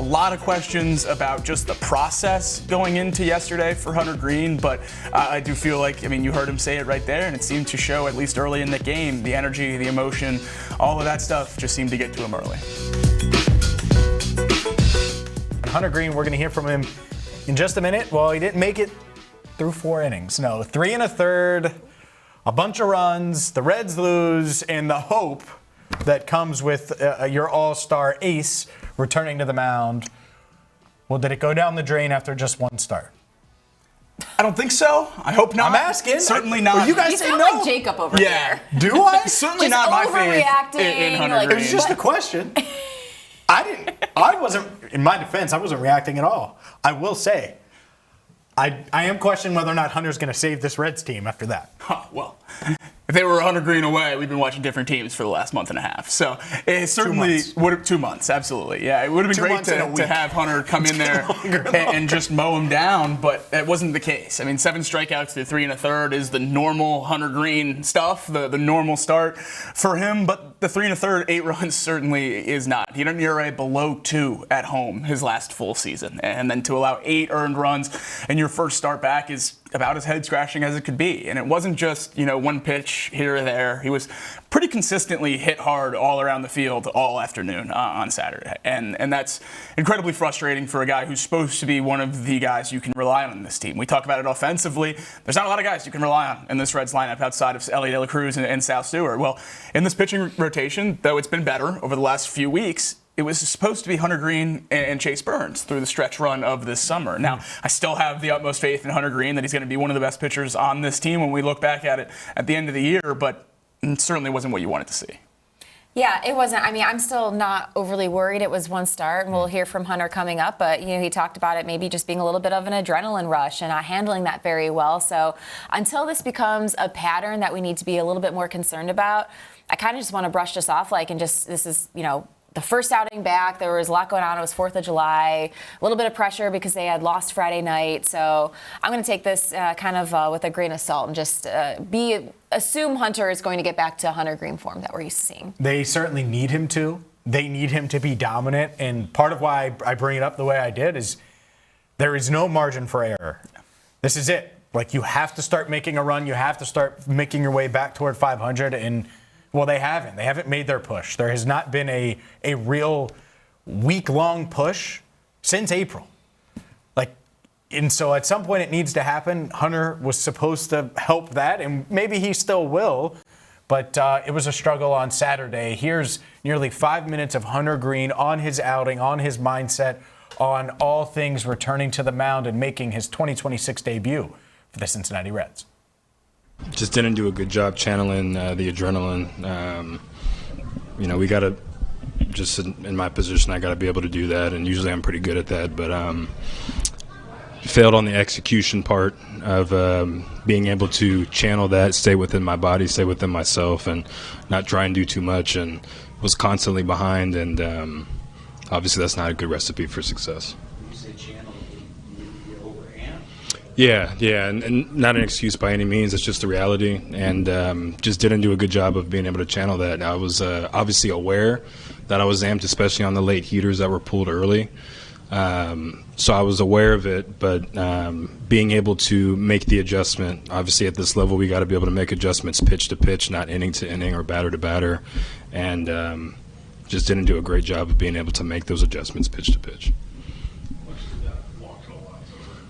lot of questions about just the process going into yesterday for Hunter Greene, but I do feel like, I mean, you heard him say it right there, and it seemed to show, at least early in the game, the energy, the emotion, all of that stuff just seemed to get to him early. Hunter Greene, we're going to hear from him in just a minute. Well, he didn't make it through 4 innings. No, 3 1/3, a bunch of runs, the Reds lose, and the hope that comes with your all-star ace returning to the mound. Well, did it go down the drain after just 1 start? I don't think so. I hope not. I'm asking. Certainly not. Well, you guys You say sound no. like Jacob over Yeah. there. Do I? Certainly Just not my favorite overreacting, in Hunter like- It Greene. was just a question. I wasn't, in my defense, I wasn't reacting at all. I will say, I am questioning whether or not Hunter's going to save this Reds team after that. Well, if they were Hunter Greene away, we've been watching different teams for the last month and a half. So it certainly would have 2 months, absolutely. Yeah, it would have been 2 great months in a week. to have Hunter come in there and just mow him down, but that wasn't the case. I mean, 7 strikeouts to 3 1/3 is the normal Hunter Greene stuff, the normal start for him, but the 3 1/3, 8 runs certainly is not. He had an ERA below 2 at home his last full season, and then to allow 8 earned runs in your first start back is about as head-scratching as it could be. And it wasn't just, one pitch here or there. He was pretty consistently hit hard all around the field all afternoon on Saturday. And that's incredibly frustrating for a guy who's supposed to be one of the guys you can rely on in this team. We talk about it offensively. There's not a lot of guys you can rely on in this Reds lineup outside of Elliot De La Cruz and Sal Stewart. Well, in this pitching rotation, though it's been better over the last few weeks, it was supposed to be Hunter Greene and Chase Burns through the stretch run of this summer. Now, I still have the utmost faith in Hunter Greene that he's going to be one of the best pitchers on this team when we look back at it at the end of the year, but it certainly wasn't what you wanted to see. Yeah, it wasn't. I mean, I'm still not overly worried. It was 1 start, and we'll hear from Hunter coming up. But, he talked about it maybe just being a little bit of an adrenaline rush and not handling that very well. So until this becomes a pattern that we need to be a little bit more concerned about, I kind of just want to brush this off this is, the first outing back. There was a lot going on. It was 4th of July. A little bit of pressure because they had lost Friday night. So I'm going to take this with a grain of salt and just assume Hunter is going to get back to Hunter Greene form that we're used to seeing. They certainly need him to. They need him to be dominant. And part of why I bring it up the way I did is there is no margin for error. This is it. You have to start making a run. You have to start making your way back toward 500. And well, they haven't. They haven't made their push. There has not been a real week-long push since April. And so at some point it needs to happen. Hunter was supposed to help that, and maybe he still will. But it was a struggle on Saturday. Here's nearly 5 minutes of Hunter Greene on his outing, on his mindset, on all things returning to the mound and making his 2026 debut for the Cincinnati Reds. Just didn't do a good job channeling the adrenaline. We got to, just in my position, I got to be able to do that, and usually I'm pretty good at that. But failed on the execution part of being able to channel that, stay within my body, stay within myself, and not try and do too much, and was constantly behind. And obviously that's not a good recipe for success. Yeah, and not an excuse by any means. It's just a reality, and just didn't do a good job of being able to channel that. I was obviously aware that I was amped, especially on the late heaters that were pulled early. So I was aware of it, but being able to make the adjustment, obviously at this level we got to be able to make adjustments pitch to pitch, not inning to inning or batter to batter, and just didn't do a great job of being able to make those adjustments pitch to pitch.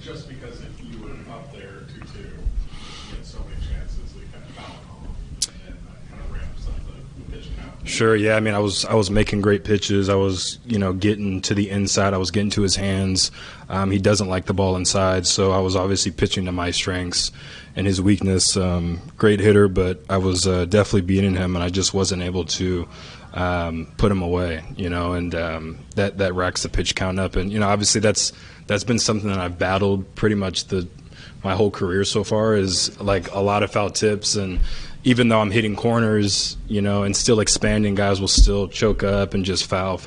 Just because if you were up there 2-2, you had so many chances they kind of foul off and then kind of ramps up the pitch count. Sure, yeah. I mean, I was making great pitches. I was, getting to the inside. I was getting to his hands. He doesn't like the ball inside, so I was obviously pitching to my strengths and his weakness. Great hitter, but I was definitely beating him, and I just wasn't able to put him away, and that racks the pitch count up. And, obviously that's been something that I've battled pretty much my whole career so far, is like a lot of foul tips. And even though I'm hitting corners, and still expanding, guys will still choke up and just foul.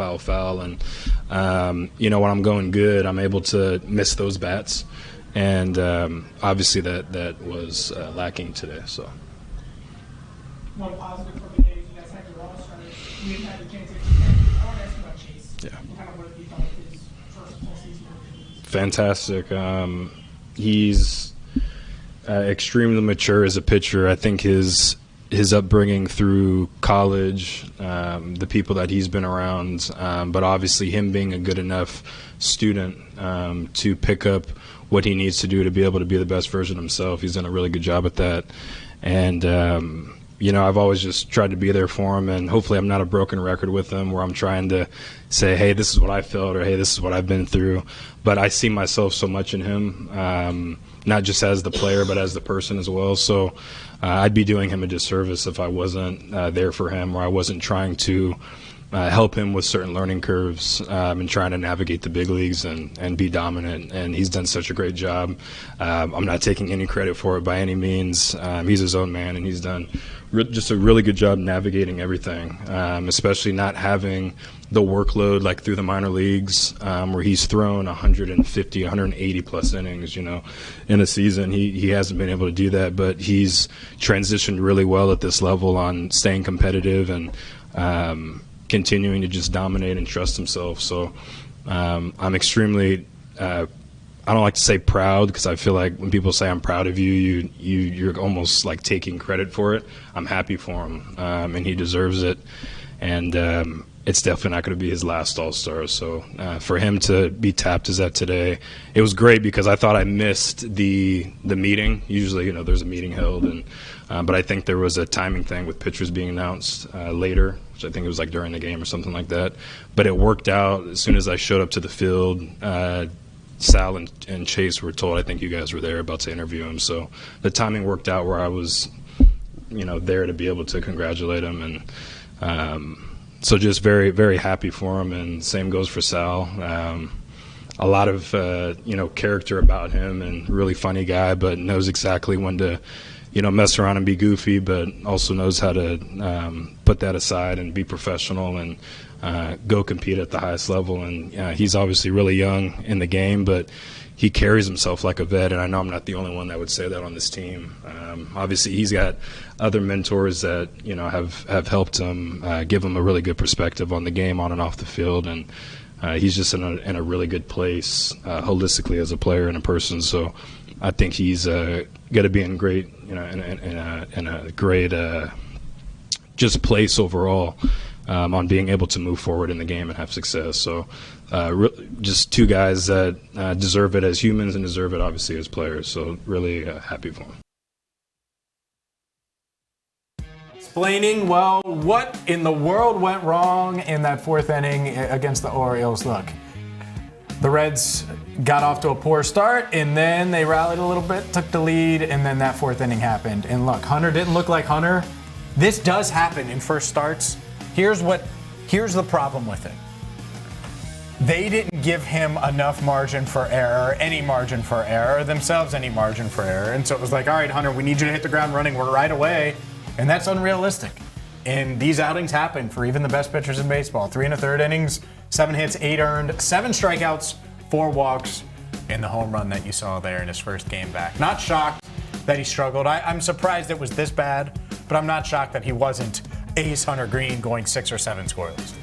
And, when I'm going good, I'm able to miss those bats. And obviously that was lacking today. So. One positive from the day, you guys had your all-stars. You didn't have the chance to I want to ask you about Chase. Yeah. Kind of what you thought of his fantastic. He's extremely mature as a pitcher. I think his upbringing through college, the people that he's been around, but obviously him being a good enough student to pick up what he needs to do to be able to be the best version of himself. He's done a really good job at that. And, I've always just tried to be there for him, and hopefully I'm not a broken record with him where I'm trying to say, hey, this is what I felt, or hey, this is what I've been through. But I see myself so much in him, not just as the player, but as the person as well. So I'd be doing him a disservice if I wasn't there for him, or I wasn't trying to help him with certain learning curves and trying to navigate the big leagues and be dominant. And he's done such a great job. I'm not taking any credit for it by any means. He's his own man, and he's done just a really good job navigating everything, especially not having the workload like through the minor leagues where he's thrown 150, 180 plus innings, in a season. He hasn't been able to do that, but he's transitioned really well at this level on staying competitive and continuing to just dominate and trust himself. So I'm extremely I don't like to say proud, because I feel like when people say I'm proud of you, you're almost like taking credit for it. I'm happy for him, and he deserves it. And it's definitely not going to be his last All-Star. So for him to be tapped as that today, it was great, because I thought I missed the meeting. Usually, there's a meeting held, and but I think there was a timing thing with pitchers being announced later, which I think it was like during the game or something like that. But it worked out. As soon as I showed up to the field, Sal and Chase were told, I think you guys were there about to interview him. So the timing worked out where I was, there to be able to congratulate him. And so just very, very happy for him. And same goes for Sal. A lot of, character about him, and really funny guy, but knows exactly when to, mess around and be goofy, but also knows how to put that aside and be professional and go compete at the highest level. And he's obviously really young in the game, but he carries himself like a vet, and I know I'm not the only one that would say that on this team. Obviously, he's got other mentors that have helped him, give him a really good perspective on the game on and off the field, and he's just in a really good place holistically as a player and a person. So I think he's going to be in great, in a great just place overall. On being able to move forward in the game and have success. So just two guys that deserve it as humans and deserve it obviously as players. So really happy for them. Explaining, what in the world went wrong in that fourth inning against the Orioles? Look, the Reds got off to a poor start, and then they rallied a little bit, took the lead, and then that fourth inning happened. And look, Hunter didn't look like Hunter. This does happen in first starts. Here's the problem with it. They didn't give him enough margin for error, any margin for error, themselves any margin for error. And so it was like, all right, Hunter, we need you to hit the ground running right away. And that's unrealistic. And these outings happen for even the best pitchers in baseball. 3 1/3 innings, 7 hits, 8 earned, 7 strikeouts, 4 walks, and the home run that you saw there in his first game back. Not shocked that he struggled. I'm surprised it was this bad, but I'm not shocked that he wasn't ace Hunter Greene going 6 or 7 scoreless.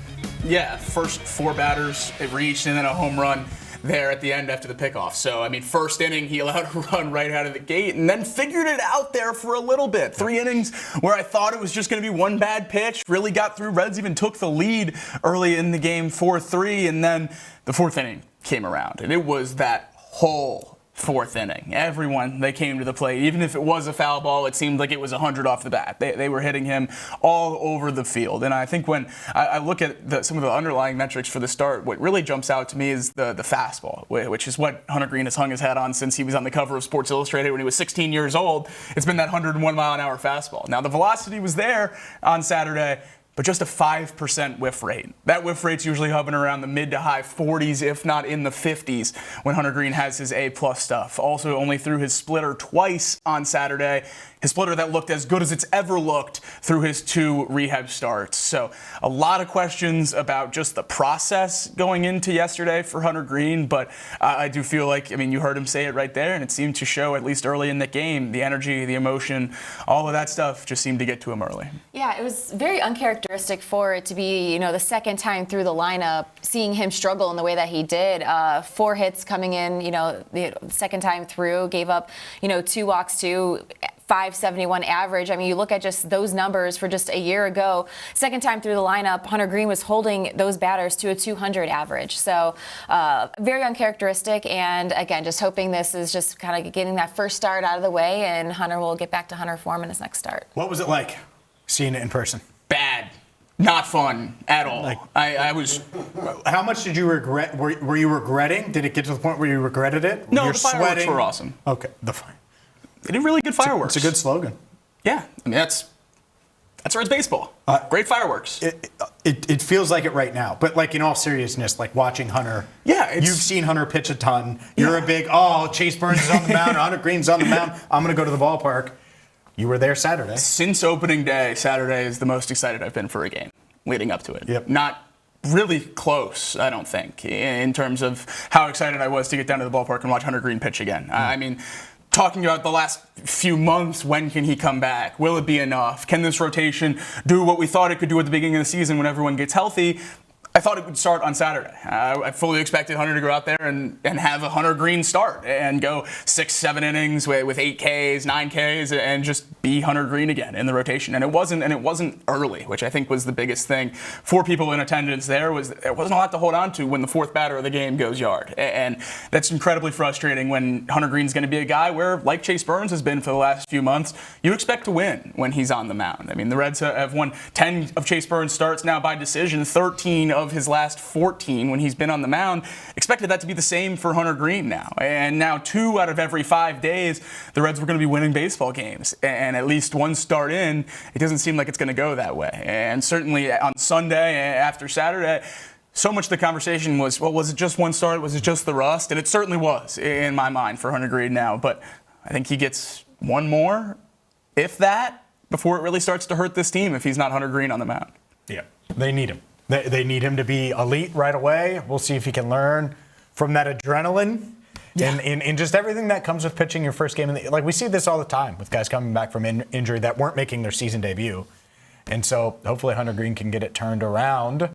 Yeah, first 4 batters it reached, and then a home run there at the end after the pickoff. So, first inning, he allowed a run right out of the gate and then figured it out there for a little bit. 3 innings where I thought it was just going to be one bad pitch, really got through. Reds even took the lead early in the game, 4-3, and then the 4th inning came around. And it was that whole 4th inning. Everyone, they came to the plate. Even if it was a foul ball, it seemed like it was 100 off the bat. They were hitting him all over the field. And I think when I look at some of the underlying metrics for the start, what really jumps out to me is the fastball, which is what Hunter Greene has hung his hat on since he was on the cover of Sports Illustrated when he was 16 years old. It's been that 101-mile-an-hour fastball. Now, the velocity was there on Saturday, but just a 5% whiff rate. That whiff rate's usually hovering around the mid to high 40s, if not in the 50s, when Hunter Greene has his A-plus stuff. Also, only threw his splitter twice on Saturday. His splitter that looked as good as it's ever looked through his 2 rehab starts. So a lot of questions about just the process going into yesterday for Hunter Greene, but I do feel like, you heard him say it right there, and it seemed to show, at least early in the game, the energy, the emotion, all of that stuff just seemed to get to him early. Yeah, it was very uncharacteristic Characteristic for it to be, the second time through the lineup, seeing him struggle in the way that he did. 4 hits coming in, the second time through, gave up, 2 walks to 571 average. I mean, you look at just those numbers for just a year ago, second time through the lineup, Hunter Greene was holding those batters to a 200 average. So very uncharacteristic. And again, just hoping this is just kind of getting that first start out of the way, and Hunter will get back to Hunter form in his next start. What was it like seeing it in person? Bad. Not fun at all. I was. How much did you regret? Were you regretting? Did it get to the point where you regretted it? No, You're the fireworks sweating? were awesome. Okay, the fire. They did really good fireworks. It's a good slogan. Yeah, I mean that's Reds baseball. Great fireworks. It feels like it right now, but like in all seriousness, like watching Hunter. Yeah, you've seen Hunter pitch a ton. You're a big Chase Burns is on the mound, Hunter Greene's on the mound. I'm gonna go to the ballpark. You were there Saturday. Since opening day, Saturday is the most excited I've been for a game leading up to it. Yep. Not really close, I don't think, in terms of how excited I was to get down to the ballpark and watch Hunter Greene pitch again. I mean, talking about the last few months, when can he come back? Will it be enough? Can this rotation do what we thought it could do at the beginning of the season when everyone gets healthy? I thought it would start on Saturday. I fully expected Hunter to go out there and have a Hunter Greene start and go 6-7 innings with 8 Ks, 9 Ks, and just be Hunter Greene again in the rotation. And it wasn't early, which I think was the biggest thing for people in attendance. There wasn't a lot to hold on to when the 4th batter of the game goes yard, and that's incredibly frustrating when Hunter Greene's going to be a guy where, like Chase Burns has been for the last few months, you expect to win when he's on the mound. I mean, the Reds have won 10 of Chase Burns' starts now by decision, 13 of his last 14 when he's been on the mound. Expected that to be the same for Hunter Greene now. And now 2 out of every 5 days, the Reds were going to be winning baseball games. And at least one start in, it doesn't seem like it's going to go that way. And certainly on Sunday after Saturday, so much of the conversation was, well, was it just one start? Was it just the rust? And it certainly was in my mind for Hunter Greene now. But I think he gets one more, if that, before it really starts to hurt this team if he's not Hunter Greene on the mound. Yeah, they need him. They need him to be elite right away. We'll see if he can learn from that adrenaline and just everything that comes with pitching your first game. Like we see this all the time with guys coming back from injury that weren't making their season debut. And so hopefully Hunter Greene can get it turned around.